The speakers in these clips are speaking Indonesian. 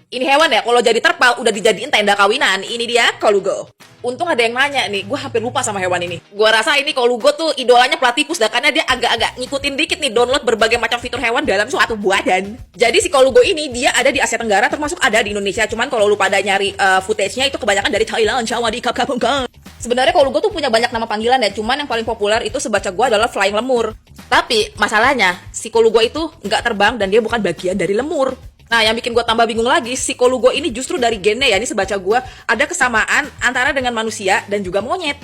Ini hewan ya, kalau jadi terpal udah dijadiin tenda kawinan. Ini dia kolugo. Untung ada yang nanya nih, gue hampir lupa sama hewan ini. Gue rasa ini kolugo tuh idolanya platypus dah, karena dia agak-agak ngikutin dikit nih download berbagai macam fitur hewan dalam suatu badan. Jadi si kolugo ini dia ada di Asia Tenggara, termasuk ada di Indonesia. Cuman kalau lu pada nyari footage-nya itu kebanyakan dari Thailand, Jawa di Kapkapungkang. Sebenarnya kolugo tuh punya banyak nama panggilan ya, cuman yang paling populer itu sebaca gue adalah flying lemur. Tapi masalahnya si kolugo itu nggak terbang dan dia bukan bagian dari lemur. Nah, yang bikin gue tambah bingung lagi, si kolugo ini justru dari gennya ya, ini sebaca gue, ada kesamaan antara dengan manusia dan juga monyet.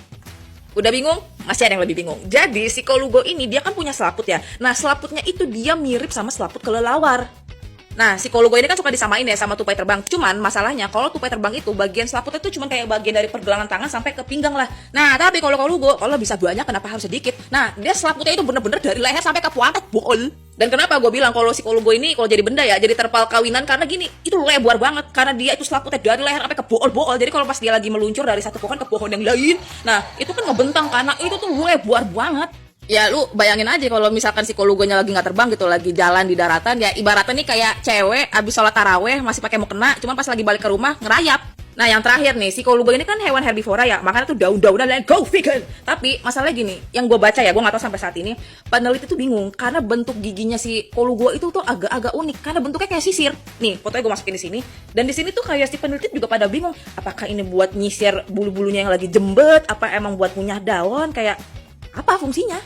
Udah bingung? Masih ada yang lebih bingung. Jadi, si kolugo ini dia kan punya selaput ya. Nah, selaputnya itu dia mirip sama selaput kelelawar. Nah, si kolugo ini kan suka disamain ya sama tupai terbang. Cuman masalahnya kalau tupai terbang itu bagian selaputnya itu cuma kayak bagian dari pergelangan tangan sampai ke pinggang lah. Nah, tapi kalau kolugo, kalau bisa banyak kenapa harus sedikit? Nah, dia selaputnya itu bener-bener dari leher sampai ke puantek bol. Dan kenapa gue bilang kalau si kolugo ini kalau jadi benda ya, jadi terpal kawinan karena gini, itu lebar banget karena dia itu selaputnya dari leher sampai ke bool-bool. Jadi kalau pas dia lagi meluncur dari satu pohon ke pohon yang lain, nah itu kan ngebentang karena itu tuh lebar banget. Ya lu bayangin aja kalau misalkan si kolugonya lagi nggak terbang gitu, lagi jalan di daratan ya ibaratnya nih kayak cewek abis sholat taraweh masih pakai mukena, cuman pas lagi balik ke rumah ngerayap. Nah yang terakhir nih, si kolugo ini kan hewan herbivora ya, makanya tuh daun-daunan dan go vegan. Tapi masalahnya gini, yang gue baca ya, gue nggak tahu sampai saat ini peneliti tuh bingung karena bentuk giginya si kolugo itu tuh agak-agak unik karena bentuknya kayak sisir. Nih fotonya gue masukin di sini, dan di sini tuh kayak si peneliti juga pada bingung apakah ini buat nyisir bulu-bulunya yang lagi jembet, apa emang buat punya daun, kayak apa fungsinya?